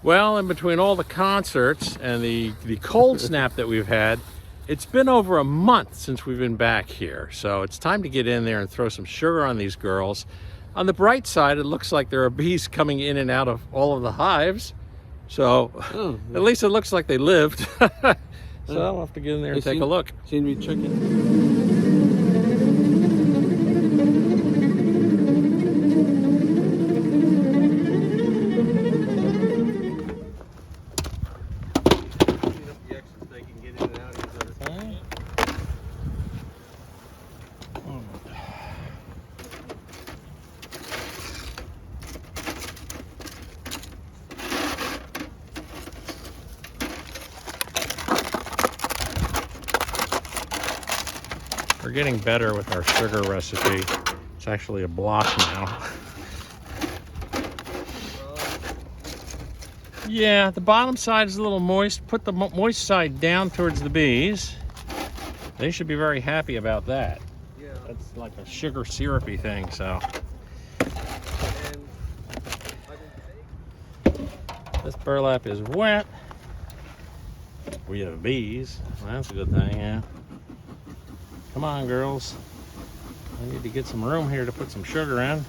Well, in between all the concerts and the cold snap that we've had, it's been over a month since we've been back here. So it's time to get in there and throw some sugar on these girls. On the bright side, it looks like there are bees coming in and out of all of the hives. So at least it looks like they lived. So I'll have to get in there and take a look. Seem to be tricking. We're getting better with our sugar recipe. It's actually a block now. Yeah, the bottom side is a little moist. Put the moist side down towards the bees. They should be very happy about that. Yeah. That's like a sugar syrupy thing, so. This burlap is wet. We have bees. Well, that's a good thing, yeah. Come on, girls. I need to get some room here to put some sugar in.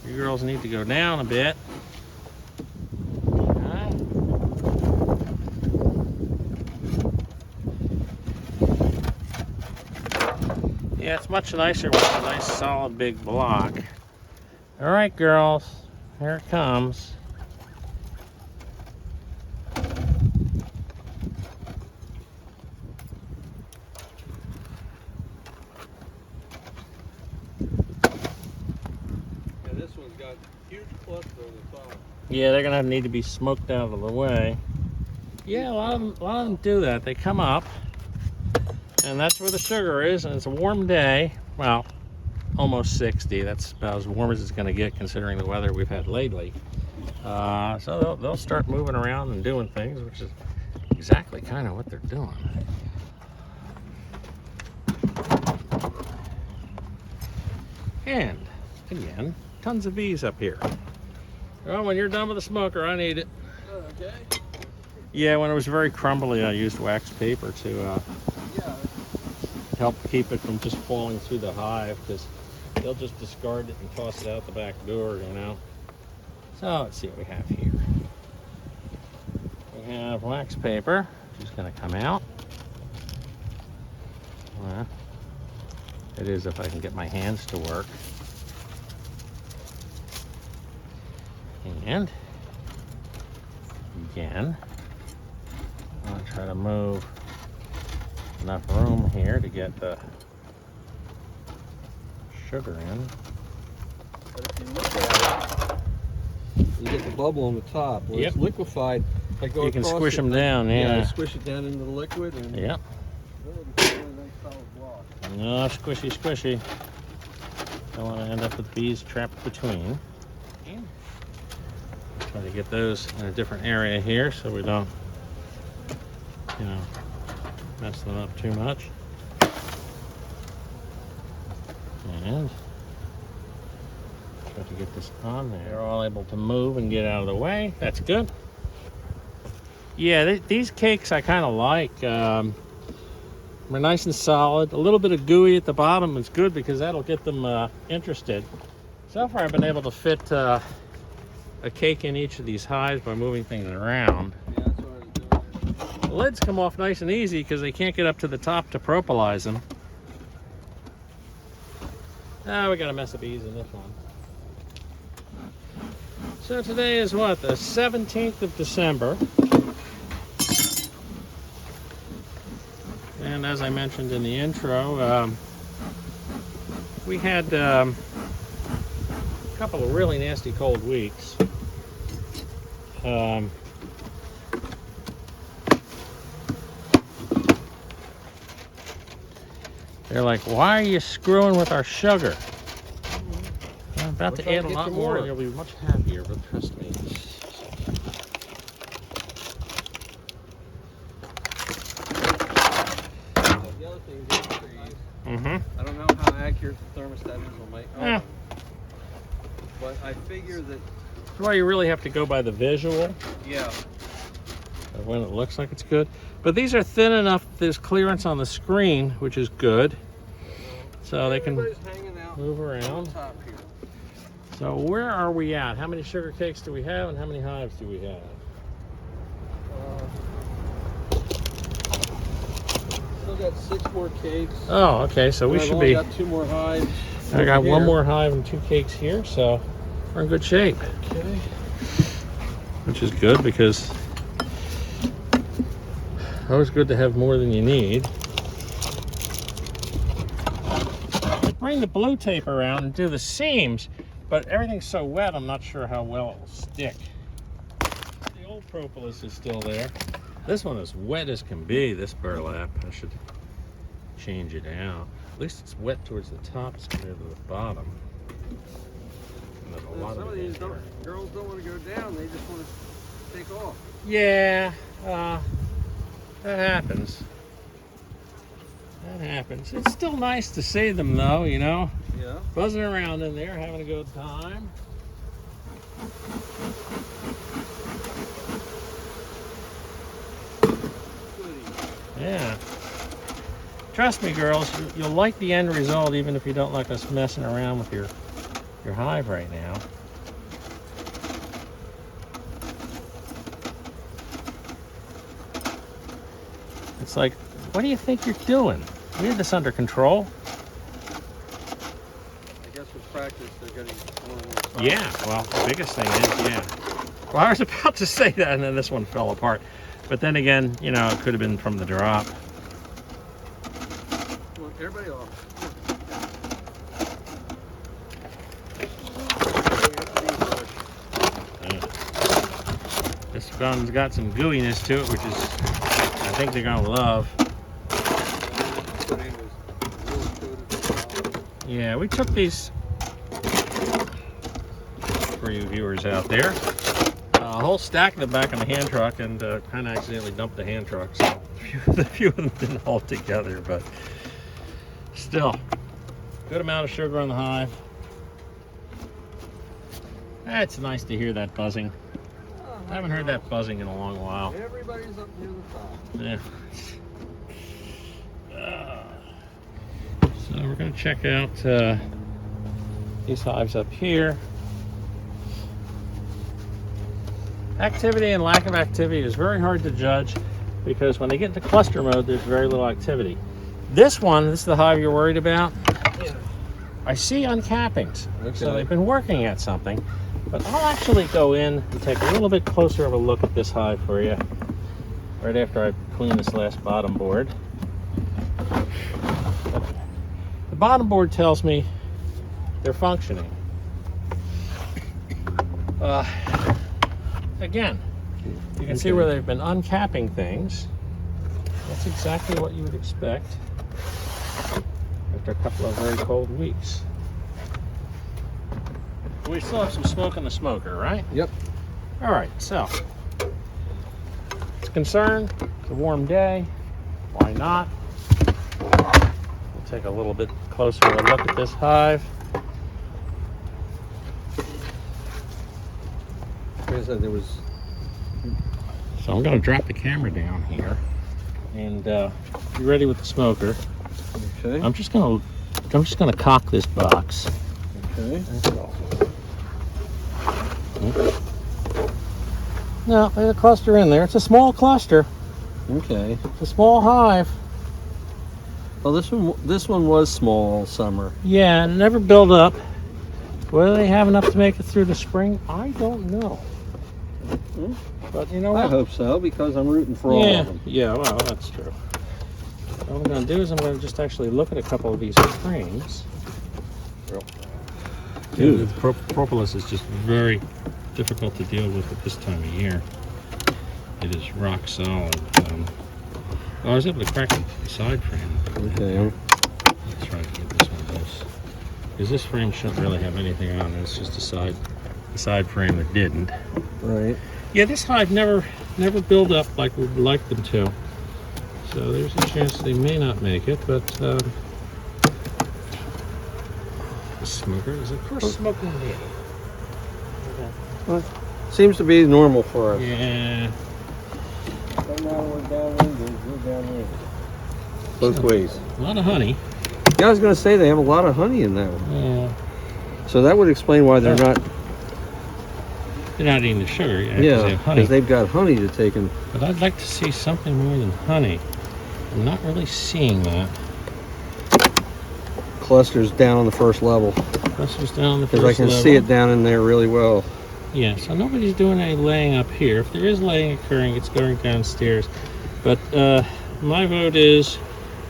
You girls need to go down a bit. Okay. Yeah, it's much nicer with a nice solid big block. All right, girls, here it comes. Yeah, they're gonna need to be smoked out of the way. Yeah, a lot of them do that. They come up, and that's where the sugar is, and it's a warm day. Well, almost 60. That's about as warm as it's gonna get considering the weather we've had lately. So they'll start moving around and doing things, which is exactly kind of what they're doing. And again, tons of bees up here. Well, when you're done with the smoker, I need it. Okay. Yeah, when it was very crumbly, I used wax paper to help keep it from just falling through the hive, because they'll just discard it and toss it out the back door, you know. So let's see what we have here. We have wax paper, which is going to come out. Well, it is if I can get my hands to work. And again, I'm going to try to move enough room here to get the sugar in. But if you look at it, you get the bubble on the top. When it's liquefied, I go you can across squish it, them down, yeah. Squish it down into the liquid. And yep. Really becomes a nice solid block. No, squishy, squishy. Don't want to end up with bees trapped between. Try to get those in a different area here so we don't, you know, mess them up too much. And try to get this on there. They're all able to move and get out of the way. That's good. Yeah, these cakes I kind of like. They're nice and solid. A little bit of gooey at the bottom is good because that'll get them interested. So far I've been able to fit a cake in each of these hives by moving things around. Yeah, that's what I was doing. The lids come off nice and easy because they can't get up to the top to propolize them. Ah, we got a mess of bees in this one. So today is what, the 17th of December. And as I mentioned in the intro, we had a couple of really nasty cold weeks. They're like, why are you screwing with our sugar? I'm about to add a lot more and you'll be much happier, but trust me. The other thing is I don't know how accurate the thermostat is on my own, but I figure that That's why you really have to go by the visual. Yeah. When it looks like it's good. But these are thin enough, there's clearance on the screen, which is good. So they can move around. Top here. So where are we at? How many sugar cakes do we have and how many hives do we have? Still got 6 more cakes. Oh, okay, so we should be... I've got 2 more hives. I got 1 more hive and 2 cakes here, so we're in good shape. Okay. Which is good because always good to have more than you need. Bring the blue tape around and do the seams, but everything's so wet I'm not sure how well it will stick. The old propolis is still there. This one is wet as can be, this burlap. I should change it out. At least it's wet towards the top as compared to the bottom. And there's a lot Some of of these here. girls don't want to go down, they just want to take off. Yeah, that happens. That happens. It's still nice to see them though, you know? Yeah. Buzzing around in there, having a good time. Yeah. Trust me, girls, you'll like the end result even if you don't like us messing around with your hive right now. It's like, what do you think you're doing? We had this under control. I guess with practice they're getting more and more solid. Yeah, well, the biggest thing is, yeah. Well, I was about to say that, and then this one fell apart. But then again, you know, it could have been from the drop. Look, everybody off. Yeah. This one's got some gooiness to it, which is, I think they're gonna love. Yeah, we took these, for you viewers out there, a whole stack in the back of the hand truck and kind of accidentally dumped the hand truck, so a few of them didn't hold together, but still, good amount of sugar on the hive. It's nice to hear that buzzing. I haven't heard that buzzing in a long while. Everybody's up near the top. Yeah. So we're going to check out these hives up here. Activity and lack of activity is very hard to judge because when they get into cluster mode, there's very little activity. This is the hive you're worried about? Yeah. I see uncappings, Okay. so they've been working at something. But I'll actually go in and take a little bit closer of a look at this hive for you right after I clean this last bottom board. The bottom board tells me they're functioning. Again, you can see where they've been uncapping things. That's exactly what you would expect after a couple of very cold weeks. We still have some smoke in the smoker, right? Yep. All right, so it's a concern. It's a warm day. Why not? We'll take a little bit closer of a look at this hive. Like I said, there was. So I'm going to drop the camera down here and be ready with the smoker. Okay. I'm just going to cock this box. Okay. No, there's a cluster in there. It's a small cluster. Okay. It's a small hive. Well, this one was small all summer. Yeah, and never build up. Whether they have enough to make it through the spring, I don't know. But you know what? I hope so, because I'm rooting for all of them. Yeah, well, that's true. What I'm going to do is I'm going to just actually look at a couple of these frames. Dude, the propolis is just very difficult to deal with at this time of year. It is rock solid. I was able to crack the side frame. Okay. Let's try to get this one loose. Because this frame shouldn't really have anything on it. It's just a side frame that didn't. Right. Yeah, this hive never build up like we'd like them to. So there's a chance they may not make it, but the smoker is of course smoking me. Well, seems to be normal for us. Yeah. Right now we're downwind, we're downwind. Both ways. A lot of honey. Yeah, I was going to say they have a lot of honey in that one. Yeah. So that would explain why they're not. They're not eating the sugar. Yeah, Yeah, honey. because they've got honey to take in. But I'd like to see something more than honey. I'm not really seeing that. Clusters down on the first level. Clusters down on the first Because I can level. see it down in there really well. Yeah, so nobody's doing any laying up here. If there is laying occurring, it's going downstairs. But my vote is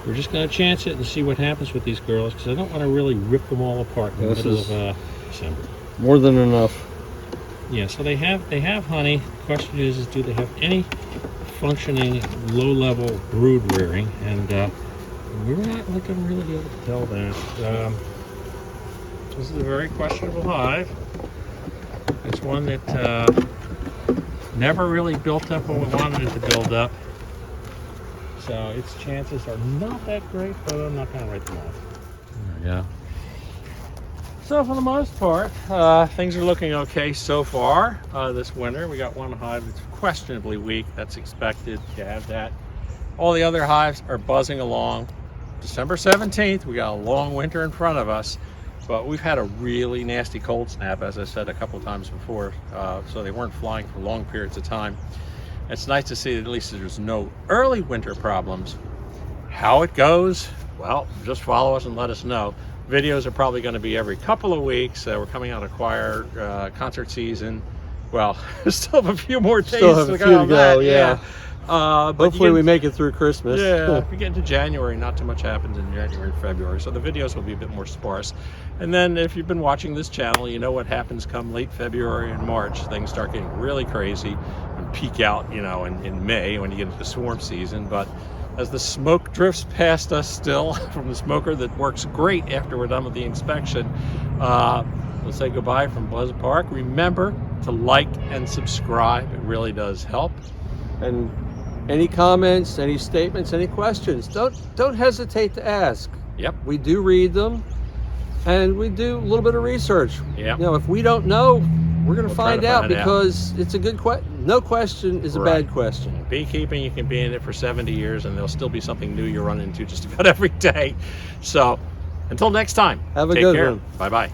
we're just going to chance it and see what happens with these girls, because I don't want to really rip them all apart in the middle of December. More than enough. Yeah, so they have honey. The question is do they have any functioning low-level brood rearing? And we're not going to really be able to tell that. This is a very questionable hive. It's one that never really built up when we wanted it to build up. So its chances are not that great, but I'm not going to write them off. There we go. So for the most part, things are looking okay so far this winter. We got one hive that's questionably weak. That's expected. You have that. All the other hives are buzzing along. December 17th, we got a long winter in front of us, but we've had a really nasty cold snap, as I said a couple of times before, so they weren't flying for long periods of time. It's nice to see that at least there's no early winter problems. How it goes, well, just follow us and let us know. Videos are probably going to be every couple of weeks. We're coming out of choir concert season. Well, still have a few more days to go. Yeah. Hopefully we make it through Christmas. Yeah, if you get into January, not too much happens in January and February, so the videos will be a bit more sparse. And then if you've been watching this channel, you know what happens come late February and March. Things start getting really crazy and peak out, you know, in May when you get into the swarm season. But as the smoke drifts past us still from the smoker that works great after we're done with the inspection, we'll say goodbye from Buzz Park. Remember to like and subscribe. It really does help. And any comments, any statements, any questions, don't hesitate to ask. Yep. We do read them, and we do a little bit of research. Yep. You know, if we don't know, we're going to find out, find because it's a good question. No question is a bad question. Beekeeping, you can be in it for 70 years and there'll still be something new you run into just about every day. So until next time, Have a take good care. one. Bye-bye.